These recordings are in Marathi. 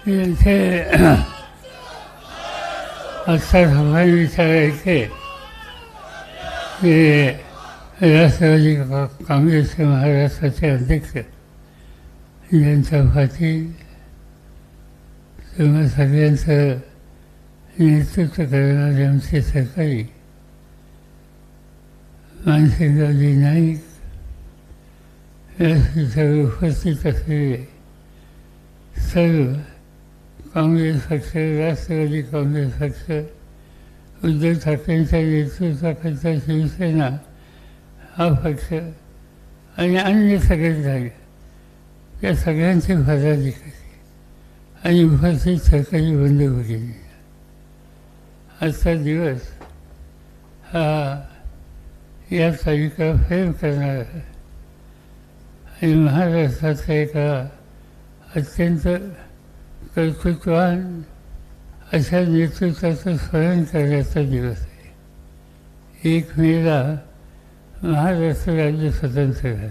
इथे आत्ता सगळ्यांनी विचारायचे की राष्ट्रवादी काँग्रेसचे महाराष्ट्राचे अध्यक्ष यांच्या भाती तेव्हा सगळ्यांचं नेतृत्व करणारे आमचे सरकारी मानसिंगरावजी नाईक या सर्व उपस्थित असलेले सर्व काँग्रेस पक्ष, राष्ट्रवादी काँग्रेस पक्ष, उद्धव ठाकरेंच्या नेतृत्वाखालचा शिवसेना हा पक्ष आणि अन्य सगळे झाले त्या सगळ्यांचे पदाधिकारी आणि उपस्थित सरकारी बंधू भगिनी, आजचा दिवस हा या तारीखा फेम करणारा आणि महाराष्ट्राच्या एका अत्यंत कर्तृत्ववान अशा नेतृत्वाचं स्मरण करण्याचा दिवस आहे. 1 मेला महाराष्ट्र राज्य स्वतंत्र झालं.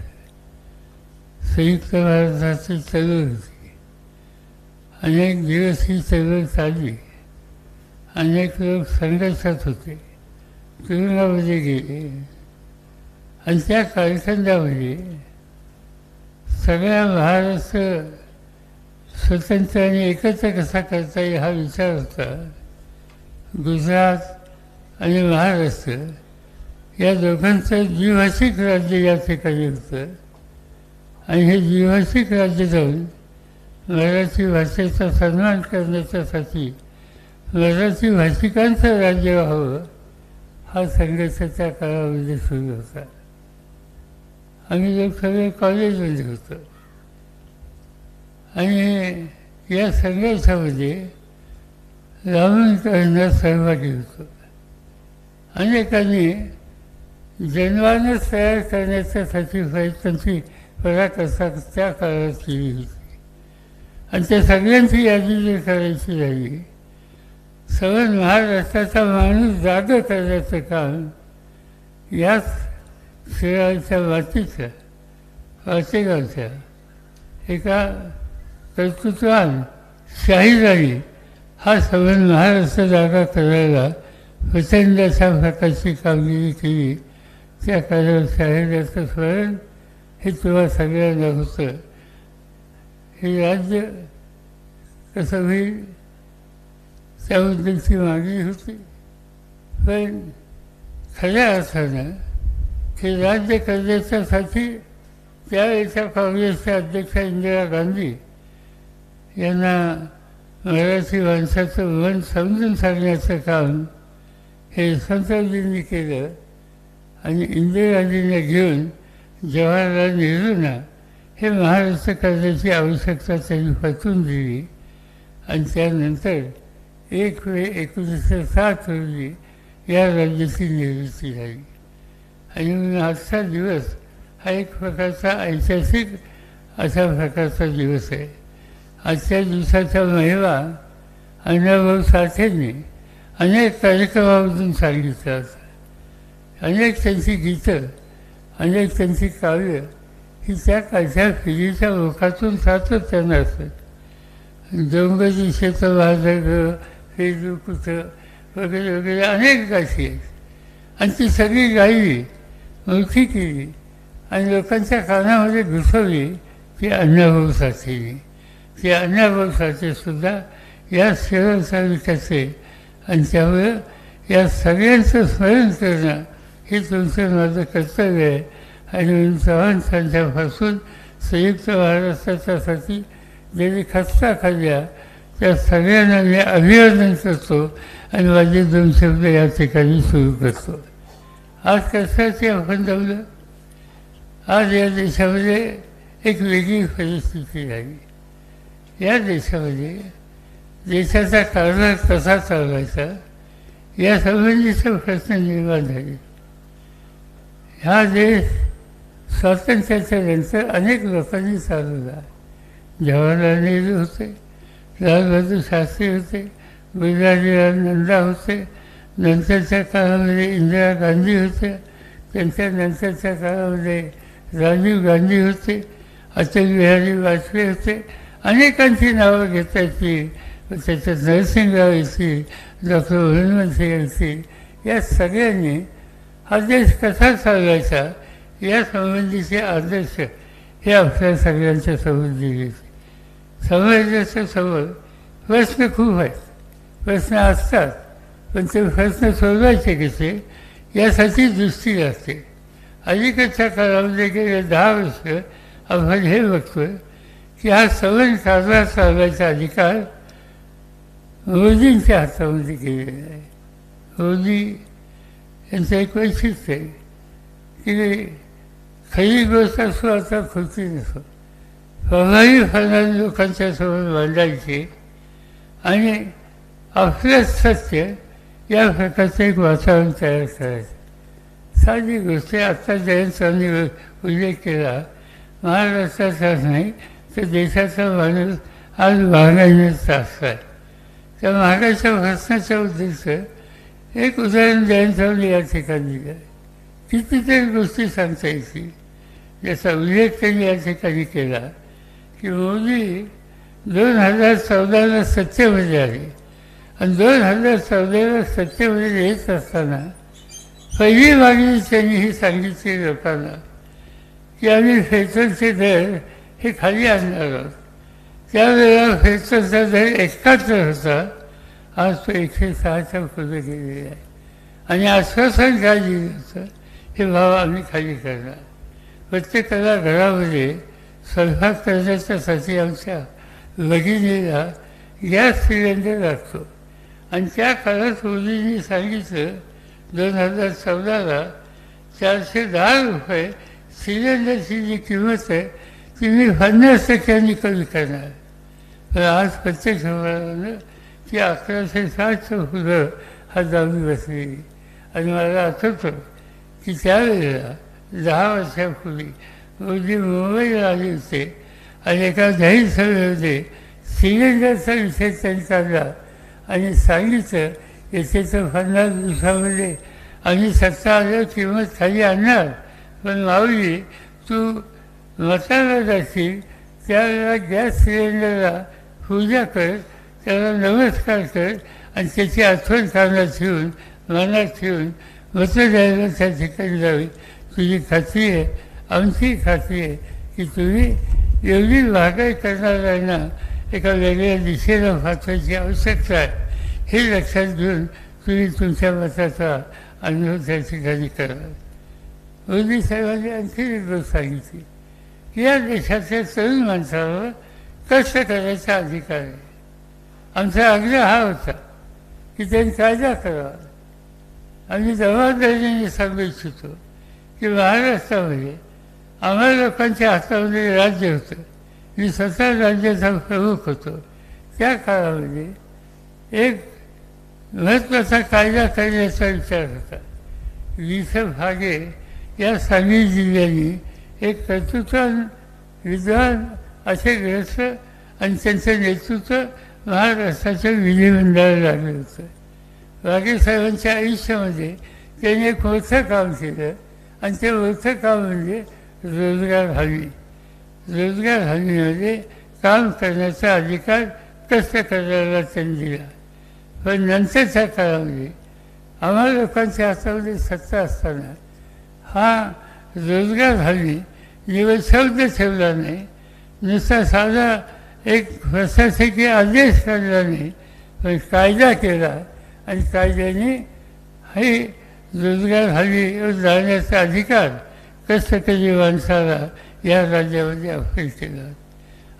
संयुक्त भारताची चळवळ होती. अनेक दिवस ही चळवळ चालली. अनेक लोक संघर्षात होते, तुरुंगामध्ये गेले आणि त्या कालखंडामध्ये सगळ्या महाराष्ट्र स्वतंत्र आणि एकत्र कसा करता येईल हा विचार होता. गुजरात आणि महाराष्ट्र या दोघांचं द्विभाषिक राज्य या ठिकाणी होतं आणि हे द्विभाषिक राज्य जाऊन मराठी भाषेचा सन्मान करण्याच्यासाठी मराठी भाषिकांचं राज्य व्हावं हा संघर्षाच्या काळामध्ये सुरू होता. आम्ही लोक सगळे कॉलेजमध्ये होतो आणि या संघर्षामध्ये लावणीकरणात सहभागी होतो. अनेकांनी जनमानस तयार करण्याच्यासाठी प्रयत्नांची पराकाष्ठा त्या काळात केली होती आणि त्या सगळ्यांची यादी जी करायची झाली, सगळं महाराष्ट्राचा माणूस जागा करण्याचं काम याच शिराळच्या मातीच्या पाचेगावच्या एका कर्तृत्वान शाहीराणी हा संबंध महाराष्ट्र जागा करायला प्रचंड अशा प्रकारची कामगिरी केली. त्या काळात शाहिराचं स्मरण हे तेव्हा सगळ्यांना होतं. हे राज्य कसं होईल त्याबद्दलची मागणी होती, पण खऱ्या अर्थानं हे राज्य करण्याच्यासाठी त्यावेळेच्या काँग्रेसच्या अध्यक्षा इंदिरा गांधी यांना मराठी माणसाचं मन समजून सांगण्याचं काम हे यशवंतरावजींनी केलं आणि इंदिराजींना घेऊन जवाहरलाल नेहरूंना हे महाराष्ट्र करण्याची आवश्यकता त्यांनी पटवून दिली आणि त्यानंतर 1 मे 1907 रोजी या राज्याची निर्मिती झाली. आणि म्हणून आजचा दिवस हा एक प्रकारचा ऐतिहासिक अशा प्रकारचा दिवस आहे. आजच्या दिवसाचा महिमा अण्णाभाऊ साठेंनी अनेक कार्यक्रमामधून सांगितलं होतं. अनेक त्यांची गीतं, अनेक त्यांची काव्य ही त्या काळच्या पिढीच्या मुखातून सातत्यानं असत. डोंगरी शेत माझं हे कुठं वगैरे वगैरे अनेक गाठी आहेत आणि ती सगळी गायली, मोठी केली आणि लोकांच्या कानामध्ये घुसवली ती अण्णाभाऊ साठेंनी. ते अण्णाभाऊ साठेसुद्धा या शिवसैनिकाचे आणि त्यामुळं या सगळ्यांचं स्मरण करणं हे तुमचं माझं कर्तव्य आहे. आणि म्हणून चव्हाण त्यांच्यापासून संयुक्त महाराष्ट्राच्यासाठी ज्यांनी खस्ता खाल्ल्या त्या सगळ्यांना मी अभिवादन करतो आणि माझे 2 शब्द या ठिकाणी सुरू करतो. आज कशाची आपण जमलं, आज या देशामध्ये एक वेगळी परिस्थिती झाली. या देशामध्ये देशाचा कारभार कसा चालवायचा यासंबंधीचे प्रश्न निर्माण झाले. हा देश स्वातंत्र्याच्या नंतर अनेक लोकांनी चालवला. जवाहरलाल नेहरू होते, लालबहादूर शास्त्री होते, गुलजारीलाल नंदा होते, नंतरच्या काळामध्ये इंदिरा गांधी होत्या, त्यांच्या नंतरच्या काळामध्ये राजीव गांधी होते, अटल बिहारी वाजपेयी होते अनेकांची नावं घेतायची, त्याच्यात नरसिंहराव यांची, डॉक्टर हनुमंत सिंग यांची, या सगळ्यांनी हा देश कसा चालवायचा या संबंधीचे आदर्श हे आपल्या सगळ्यांच्या समोर दिले. समाजाच्या समोर प्रश्न खूप आहेत, प्रश्न असतात, पण ते प्रश्न सोडवायचे कसे यासाठी दृष्टी लागते. अलीकडच्या काळामध्ये गेले 10 वर्ष आपण हे बघतो की हा सवन कारभार चालवायचा अधिकार मोदींच्या हातामध्ये गेलेला आहे. मोदी यांचं एक वैशिष्ट्य आहे की खरी गोष्ट असो आता खोटी नसो, प्रभावीपणाने लोकांच्या समोर मांडायची आणि आपलं सत्य या प्रकारचं एक वातावरण तयार करायचं. साधी गोष्ट आत्ता जयंतांनी उल्लेख केला, महाराष्ट्राचाच नाही तर देशाचा माणूस आज महागाईने त्रासला आहे. त्या महागाईच्या प्रश्नाच्या उद्देश एक उदाहरण जयंतांनी या ठिकाणी दिलं आहे. कितीतरी गोष्टी सांगता येतील ज्याचा उल्लेख त्यांनी या ठिकाणी केला की मोदी 2014ला सत्तेमध्ये आले आणि 2014ला सत्तेमध्ये येत असताना पहिली मागणी त्यांनी ही सांगितली लोकांना की आम्ही पेट्रोलचे दर हे खाली आणणार आहोत. त्यावेळेला पेट्रोलचा दर 71 होता, आज तो 106च्या पुढे गेलेला आहे. आणि आश्वासन काय दिलं होतं, हे भाव आम्ही खाली करणार. प्रत्येकाला घरामध्ये स्वयंपाक करण्याच्यासाठी आमच्या भगिनीला गॅस सिलेंडर लागतो. आणि त्या काळात मोदींनी सांगितलं 2014ला 410 रुपये सिलेंडरची जी किंमत आहे ती मी 50% कमी करणार. पण आज प्रत्येक समाजानं ती 1160चं पुढं हा दाबी बसलेली. आणि मला आठवतं की त्यावेळेला 10 वर्षापूर्वी मोदी मुंबईला आले होते आणि एका जाहीर सभेमध्ये सिलेंडरचा विषय त्यांनी काढला आणि सांगितलं याच्याचं 50 दिवसामध्ये आम्ही सत्ता आल्यावर किंमत खाली आणणार. पण माऊली तू मताला जाशील त्यावेळेला गॅस सिलेंडरला पूजा कर, त्याला नमस्कार कर आणि त्याची आठवण कानात ठेवून मनात ठेवून मतं द्यायला त्या ठिकाणी जावी. तुझी खात्री आहे, आमची खात्री आहे की तुम्ही एवढी महागाई करणाऱ्यांना एका वेगळ्या दिशेला पाठवायची आवश्यकता आहे हे लक्षात घेऊन तुम्ही तुमच्या मताचा अनुभव त्या ठिकाणी करा. मोदी साहेबांनी आणखी एक गोष्ट सांगितली की या देशाच्या तरुण माणसावर कष्ट करायचा अधिकार आहे. आमचा आग्रह हा होता की त्यांनी कायदा करावा. आम्ही जबाबदारीने सांगू इच्छितो की महाराष्ट्रामध्ये आम्हा लोकांच्या हातामध्ये राज्य होतं, मी स्वतः राज्याचा प्रमुख होतो. त्या काळामध्ये एक महत्त्वाचा कायदा करण्याचा विचार होता. विसम भागे या सांगली जिल्ह्यांनी एक कर्तृत्वान विद्वान असे ग्रस्त आणि त्यांचं नेतृत्व महाराष्ट्राच्या विधिमंडळाला लागलं होतं. वाघे साहेबांच्या आयुष्यामध्ये त्यांनी एक मोठं काम केलं आणि ते मोठं काम म्हणजे रोजगार हमी. रोजगार हमीमध्ये काम करण्याचा अधिकार कष्ट करण्याला त्यांनी दिला. पण नंतरच्या काळामध्ये आम्हा लोकांच्या हातामध्ये सत्ता असताना हा रोजगार हमी निवड शब्द ठेवला नाही, नुसता साधा एक प्रशासकीय आदेश काढला नाही, पण कायदा केला आणि कायद्याने हे रोजगार हमी जाण्याचा अधिकार कष्टकरी माणसाला या राज्यामध्ये अफल केला.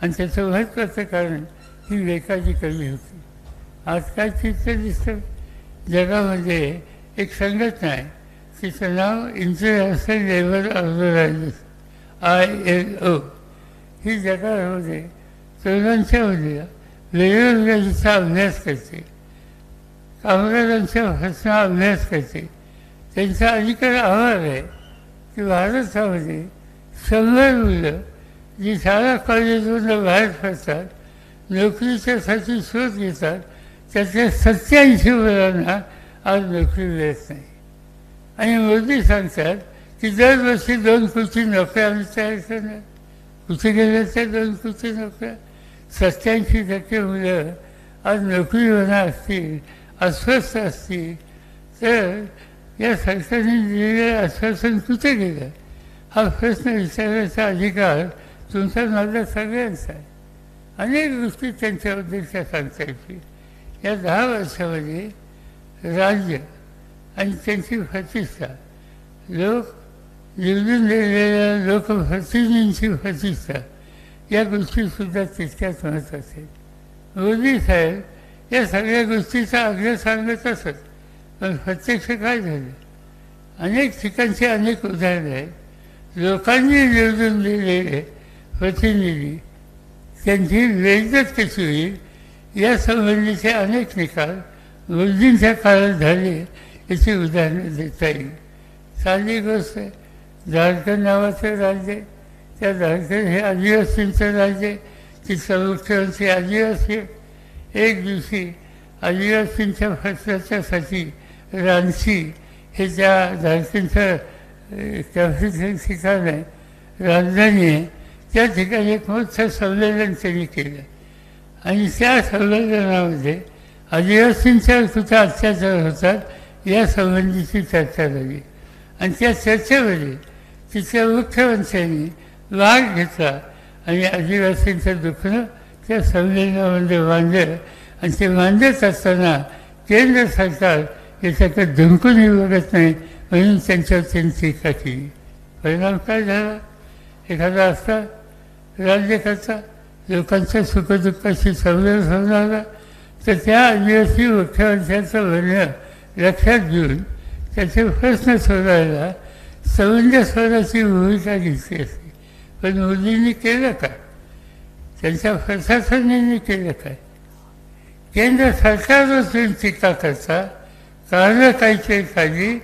आणि त्याचं महत्त्वाचं कारण ही बेकारी कमी होती. आज काय चित्र दिसतं जगामध्ये एक संघटना आहे, तिचं नाव इंटरनॅशनल लेबर ऑर्गनायझेशन ILO. ही जगामध्ये तरुणांच्यामध्ये बेरोजगारीचा अभ्यास करते, कामगारांच्या प्रश्नाचा अभ्यास करते. त्यांचा अधिकार अहवाल आहे की भारतामध्ये 100 मुलं जी शाळा कॉलेजमधून बाहेर पडतात, नोकरीच्यासाठी शोध घेतात, त्यातल्या 87 मुलांना आज नोकरी मिळत नाही. आणि मोदी सांगतात की दरवर्षी 2 कोटी नोकऱ्या आम्ही तयार करणार. कुठे गेल्या त्या 2 कोटी नोकऱ्या? 87% मुलं आज नोकरीवरनं असतील, अस्वस्थ असतील, तर या सरकारने दिलेलं आश्वासन कुठे गेलं हा प्रश्न विचारण्याचा अधिकार तुमचा माझा सगळ्यांचा आहे. अनेक गोष्टी त्यांच्याबद्दलच्या सांगता येतील. या 10 वर्षामध्ये राज्य आणि त्यांची प्रतिष्ठा, लोक निवडून दिलेल्या लोकप्रतिनिधींची प्रतिष्ठा, या गोष्टीसुद्धा तितक्याच महत्त्वाच्या आहेत. मोदी साहेब या सगळ्या गोष्टीचा आग्रह सांगत असत, पण प्रत्यक्ष काय झालं? अनेक ठिकाणची अनेक उदाहरणं आहेत. लोकांनी निवडून दिलेले प्रतिनिधी त्यांची बेइज्जत कशी होईल यासंबंधीचे अनेक निकाल मोदींच्या काळात झाले याची उदाहरणं देता येईल. साधी गोष्ट आहे, झारखंड नावाचं राज्य, त्या झारखंड हे आदिवासींचं राज्य, तिथं मुख्यमंत्री आदिवासी. एक दिवशी आदिवासींच्या प्रश्नाच्यासाठी रांची हे त्या झारखंडचं कॅपिटल ठिकाण आहे, राजधानी आहे, त्या ठिकाणी एक मोठं संमेलन त्यांनी केलं आणि त्या संमेलनामध्ये आदिवासींच्यावर कुठे अत्याचार होतात यासंबंधीची चर्चा झाली आणि त्या चर्चेमध्ये तिथल्या मुख्यमंत्र्यांनी भाग घेतला आणि आदिवासींचं दुखणं त्या संमेलनामध्ये मांडलं आणि ते मांडत असताना केंद्र सरकार याच्याकडे धुंकूनही बघत नाही म्हणून त्यांच्यावर त्यांनी टीका केली. परिणाम काय झाला? एखादा असा राज्यकर्ता लोकांच्या सुखदुःखाशी संवेद होणारा तर त्या आदिवासी मुख्यमंत्र्यांचं म्हणणं लक्षात घेऊन त्याचे प्रश्न सोडवायला समंजसपणाची भूमिका घेतली असते. पण मोदींनी केलं काय? त्यांच्या प्रशासनाने केलं काय? केंद्र सरकारवर तुम्ही टीका करता, कारणं काहीतरी काढली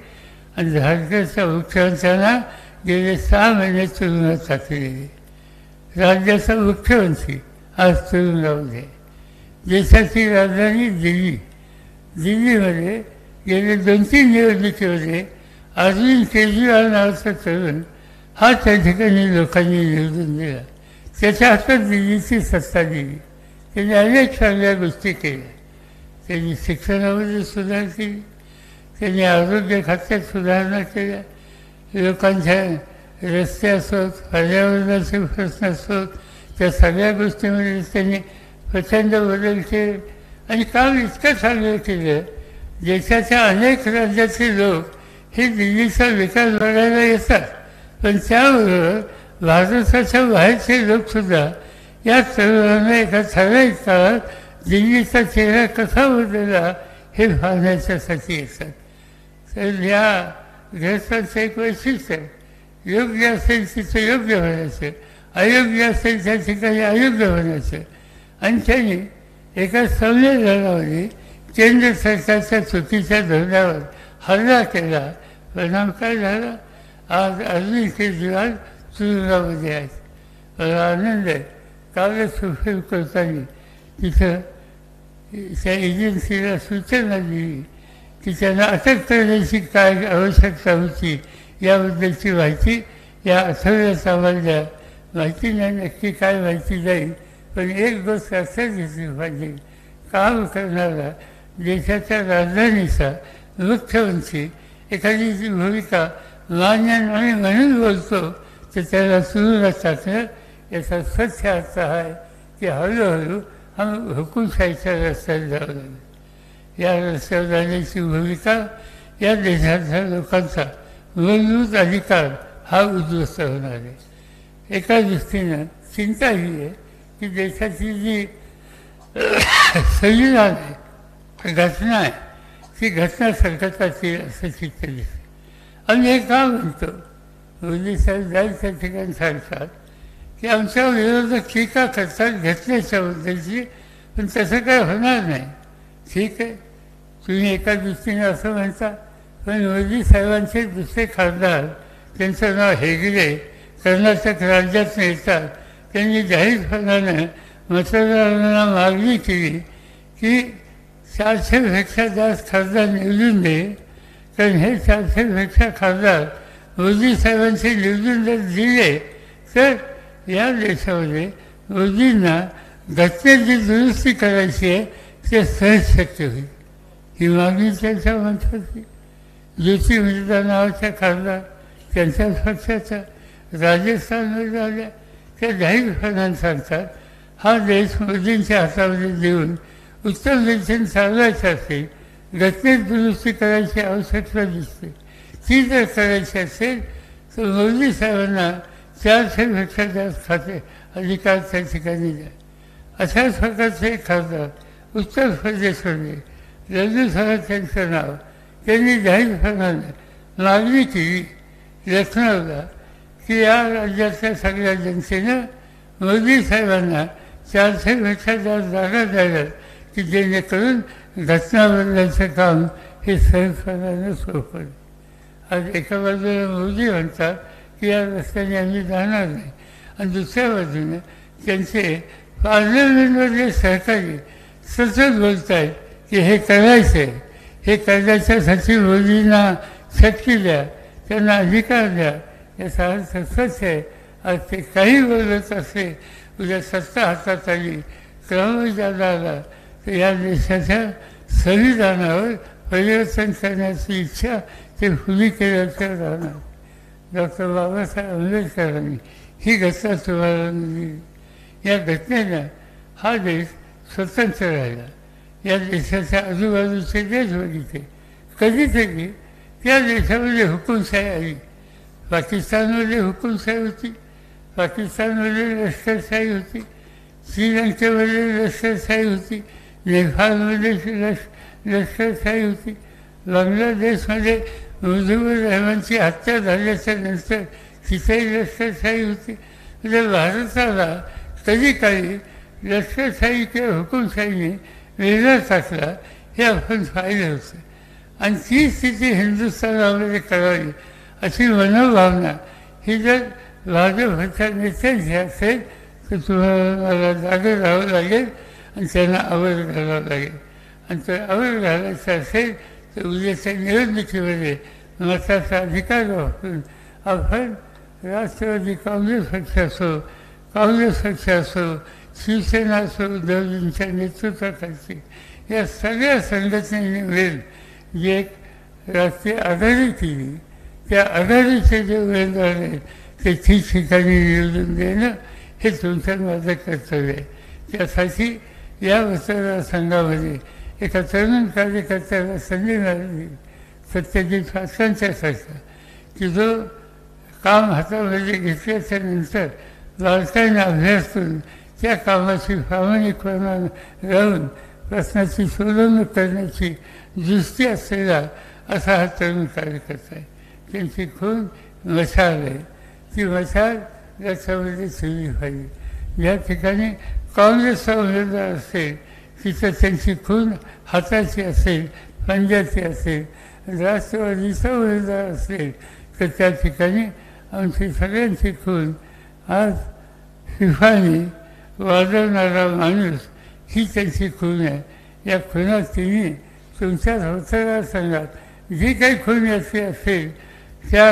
आणि झारखंडच्या मुख्यमंत्र्यांना गेले 6 महिने तुरुंगात टाकलेले. राज्याचा मुख्यमंत्री आज तुरुंगामध्ये. देशाची राजधानी दिल्ली, दिल्लीमध्ये गेले 2-3 निवडणुकीमध्ये अरविंद केजरीवाल नावाचा तरुण हा त्या ठिकाणी लोकांनी निवडून दिला. त्याच्या हातात दिल्लीची सत्ता दिली. त्यांनी अनेक चांगल्या गोष्टी केल्या. त्यांनी शिक्षणामध्ये सुधारणा केली, त्यांनी आरोग्य खात्यात सुधारणा केल्या, लोकांच्या रस्ते असोत, पर्यावरणाचे प्रश्न असोत, त्या सगळ्या गोष्टींमध्ये त्यांनी प्रचंड बदल केले आणि काम इतकं चांगलं केलं. देशाच्या अनेक राज्याचे लोक हे दिल्लीचा विकास बघायला येतात, पण त्याबरोबर भारताच्या बाहेरचे लोकसुद्धा या तरुणांना एका ठराविक काळात दिल्लीचा चेहरा कसा बदलला हे पाहण्याच्यासाठी येतात. तर या ग्रस्तांचं एक वैशिष्ट्य आहे, योग्य असेल तिथं योग्य होण्याचं, अयोग्य असेल त्या ठिकाणी अयोग्य होण्याचं. आणि त्यांनी एका संमेलनामध्ये केंद्र सरकारच्या चुकीच्या धोरणावर हल्ला केला. परिणाम काय झाला? आज अरविंद केजरीवाल तुरुंगामध्ये आहेत. मला आनंद आहे, कालच सुप्रीम कोर्टाने तिथं त्या एजन्सीला सूचना दिली की त्यांना अटक करण्याची काय आवश्यकता होती याबद्दलची माहिती या आठवड्यात आम्हाला द्या. माहिती नाही नक्की काय माहिती जाईल, पण एक गोष्ट लक्षात घेतली पाहिजे, काम करणारा देशाच्या राजधानीचा मुख्यमंत्री एखादी जी भूमिका मान्य नाही म्हणून बोलतो तर त्याला तुरुंगात टाकणं याचा सत्य अर्थ आहे की हळूहळू आम्ही हुकुमशाहीच्या रस्त्यात जाऊ लागलो. या रस्त्यावर जाण्याची भूमिका या देशाच्या लोकांचा मूलभूत अधिकार हा उद्ध्वस्त होणार आहे. एका दृष्टीनं चिंता ही आहे की देशाची जी संविधान आहे, घटना आहे, ती घटना संकटात येईल असं चित्र दिसते. आम्ही हे का म्हणतो? मोदी साहेब जाईल त्या ठिकाणी सांगतात की आमच्या विरोधात टीका करतात घटनेच्याबद्दलची, पण तसं काय होणार नाही. ठीक आहे, तुम्ही एका दृष्टीने असं म्हणता, पण मोदी साहेबांचे दुसरे खासदार, त्यांचं नाव हेगडे, कर्नाटक राज्यात येतात, त्यांनी जाहीरपणानं मतदारांना मागणी केली की 400पेक्षा जास्त खासदार निवडून दे, कारण हे 400पेक्षा खासदार मोदी साहेबांचे निवडून जर दिले तर या देशामध्ये मोदींना घटनेची दुरुस्ती करायची आहे ते सहज शक्य होईल ही मागणी त्यांच्या मनात होती. ज्योती मिर्झा नावाच्या खासदार त्यांच्या पक्षाचा राजस्थानमध्ये झाल्या त्या जाहीरपणाने सांगतात हा देश मोदींच्या हातामध्ये देऊन उत्तम दिशेने चालवायचा असेल, घटनेत दुरुस्ती करायची आवश्यकता दिसते. ती जर करायची असेल तर मोदी साहेबांना 400पेक्षा जास्त खाते अधिकार त्या ठिकाणी द्या. अशाच प्रकारचे एक खासदार उत्तर प्रदेशमध्ये रजू साहेब त्यांचं नाव त्यांनी जाहीरपणाने मागणी केली लखनौला की या राज्यातल्या सगळ्या जनतेनं मोदी साहेबांना 400पेक्षा जास्त जागा द्याव्यात की जेणेकरून घटना बदलायचं काम हे सहजपणानं सोपं. आज एका बाजूला मोदी म्हणतात की या रस्त्याने आम्ही जाणार नाही आणि दुसऱ्या बाजूने त्यांचे पार्लमेंटमधले सहकारी सतत बोलत आहेत की हे करायचं आहे, हे करण्याच्यासाठी मोदींना शक्ती द्या, त्यांना अधिकार द्या. याचा अर्थ सच आहे. आज ते काही बोलत असले उद्या सत्ता हातात आली, क्रमजादा आला तर या देशाच्या संविधानावर परिवर्तन करण्याची इच्छा ते खुली केल्याचं राहणार. डॉक्टर बाबासाहेब आंबेडकरांनी ही घटना तुम्हाला दिली. या घटनेनं हा देश स्वतंत्र राहिला. या देशाच्या आजूबाजूचे देश बघितले, कधीतरी त्या देशामध्ये हुकुमशाही आली. पाकिस्तानमध्ये हुकुमशाही होती, पाकिस्तानमध्ये लष्करशाही होती, श्रीलंकेमध्ये लष्करशाही होती, नेपाळमध्ये लष्करशाही होती, बांगलादेशमध्ये मुजीबुर रहमानची हत्या झाल्याच्या नंतर तिथेही लष्करशाही होती. म्हणजे भारताला कधी काही लष्करशाही किंवा हुकुमशाहीने वेगळा टाकला हे आपण पाहिलं होतं. आणि ती स्थिती हिंदुस्थानामध्ये करावी अशी मनोभावना ही जर भाजपच्या नेत्यांची असेल तर तुम्हाला मला जागे राहावं लागेल आणि त्यांना आवर घालावं लागेल. आणि तर आवर घालायचं असेल तर उद्याच्या निवडणुकीमध्ये मताचा अधिकार वापरून आपण राष्ट्रवादी काँग्रेस पक्ष असो, काँग्रेस पक्ष असो, शिवसेना असो, उद्धवजींच्या नेतृत्वाखालची या सगळ्या संघटनेने मिळून जी एक राष्ट्रीय आघाडी केली, त्या आघाडीचे जे उमेदवार आहेत ते ठिकठिकाणी निवडून देणं हे तुमचं माझं कर्तव्य आहे. त्यासाठी या मतदारसंघामध्ये एका तरुण कार्यकर्त्याला संधी मिळाली सत्यजित पाटलांच्यासारखा की जो काम हातामध्ये घेतल्याच्या नंतर बारकाईने अभ्यास करून त्या कामाची प्रामाणिकपणाने राहून प्रश्नाची सोडवणूक करण्याची दृष्टी असलेला असा हा तरुण कार्यकर्ता आहे. त्यांची खून मशाल आहे. ती मशाल याच्यामध्ये ठेवली पाहिजे. या ठिकाणी काँग्रेसचा उमेदवार असेल तिथं त्यांची खून हाताची असेल, पंजाची असेल. राष्ट्रवादीचा उमेदवार असेल तर त्या ठिकाणी आमची सगळ्यांची खून आज फिफाने वाजवणारा माणूस ही त्यांची खून आहे. या खुनात तिने तुमच्या मतदारसंघात जी काही खून याची असेल त्या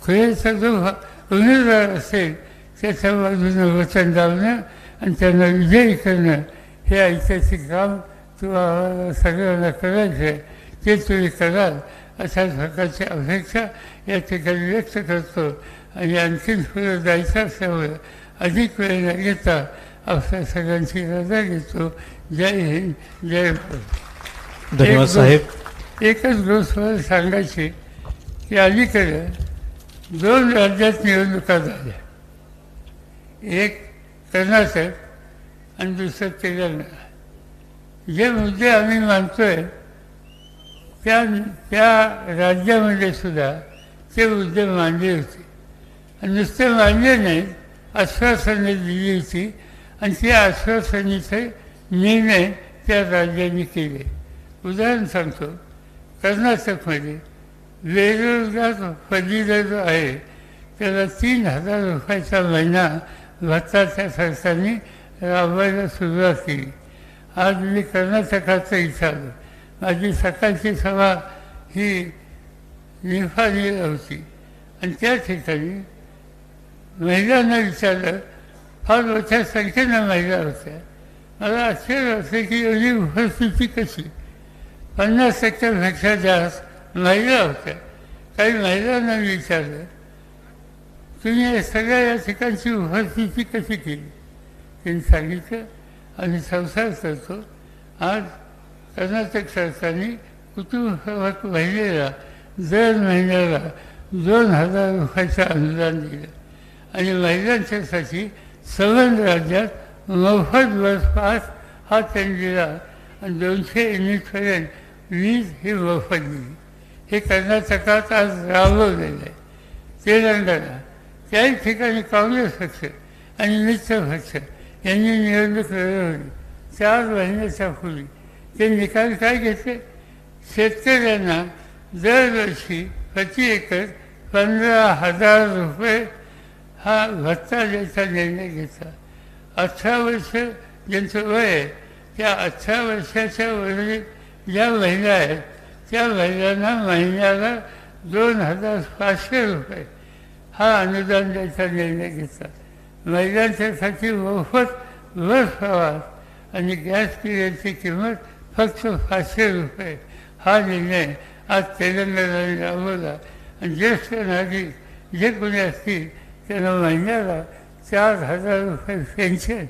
खुनेचा जो उमेदवार असेल त्याच्या बाजूनं वचन लावणं आणि त्यांना विजयी करणं हे ऐतिहासिक काम तुम्हाला सगळ्यांना करायचं आहे. ते तुम्ही कराल अशाच प्रकारची अपेक्षा या ठिकाणी व्यक्त करतो. आणि आणखीन पुढे जायचं असल्यामुळे अधिक वेळ न घेता आपल्या सगळ्यांची रजा घेतो. जय हिंद, जय भारत. धन्यवाद साहेब. एकच गोष्ट मला सांगायची की अलीकडे 2 राज्यात निवडणुका झाल्या, एक कर्नाटक आणि दुसरं तेलंगणा. जे मुद्दे आम्ही मानतोय त्या राज्यामध्ये सुद्धा ते मुद्दे मांडले होते. आणि नुसते मांडले नाहीत, आश्वासने दिली होती आणि त्या आश्वासनेचे निर्णय त्या राज्यांनी केले. उदाहरण सांगतो, कर्नाटकमध्ये बेरोजगार पदवीधर जो आहे त्याला 3,000 रुपयाचा महिना भत्ता त्या सरकारने राबवायला सुरुवात केली. आज मी कर्नाटकाचं इथं आलो. माझी सकाळची सभा ही निफाडीला होती आणि त्या ठिकाणी महिलांना विचारलं, फार मोठ्या संख्येनं महिला होत्या मला आश्चर्य वाटतं की एवढी उपस्थिती कशी. 50%पेक्षा जास्त महिला होत्या. काही महिलांना विचारलं तुम्ही या सगळ्या या ठिकाणची उपस्थिती कशी केली. त्यांनी सांगितलं आम्ही संसार करतो. आज कर्नाटक सरकारने कुटुंब महिलेला दर महिन्याला 2000 रुपयाचं अनुदान दिलं आणि महिलांच्यासाठी 7 राज्यात मोफत बस पास हा त्यांनी दिला आणि 200 युनिटपर्यंत वीज ही मोफत दिली. हे कर्नाटकात आज राबवलेलं आहे. तेलंगणा त्याही ठिकाणी काँग्रेस पक्ष आणि मित्र पक्ष यांनी निवडणूक लढवली. 4 महिन्याच्या पूर्वी ते निकाल काय घेतले. शेतकऱ्यांना दरवर्षी प्रति एकर 15,000 रुपये हा भत्ता द्यायचा निर्णय घेतला. 18 वर्ष ज्यांचं वय आहे त्या 18 वर्षाच्या वरील ज्या महिला आहेत त्या महिलांना महिन्याला 2,500 रुपये हा अनुदान द्यायचा निर्णय घेतला. महिलांच्यासाठी मोफत बस प्रवास आणि गॅस सिलेंडरची किंमत फक्त 500 रुपये हा निर्णय आज तेलंगणाने राबवला आणि ज्येष्ठ नागरिक जे कोणी असतील त्यांना महिन्याला 4,000 रुपये पेन्शन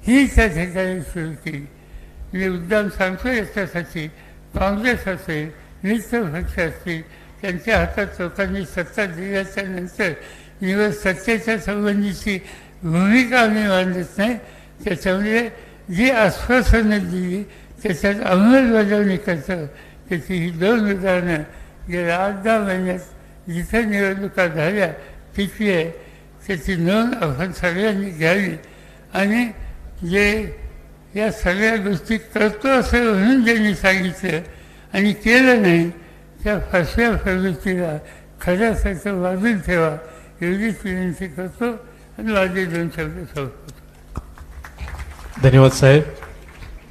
ही त्या ठिकाणी सुरू केली. मी उद्दाम सांगतो याच्यासाठी काँग्रेस असेल मित्र पक्ष असतील त्यांच्या हातात लोकांनी सत्ता दिल्याच्या नंतर निवड सत्तेच्या संबंधीची भूमिका आम्ही मांडत नाही. त्याच्यामुळे जी आश्वासनं दिली त्याच्यात अंमलबजावणी करतं. त्याची ही 2 उदाहरणं गेल्या 8-10 महिन्यात जिथं निवडणुका झाल्या तिथली आहे. त्याची नोंद आपण सगळ्यांनी घ्यावी आणि जे या सगळ्या गोष्टी करतो असं म्हणून ज्यांनी सांगितलं आणि केलं नाही त्या फसव्या प्रवृत्तीला खऱ्यासारखं वाजून ठेवा एवढीच विनंती करतो आणि माझे 2 शब्द संपवतो. धन्यवाद साहेब.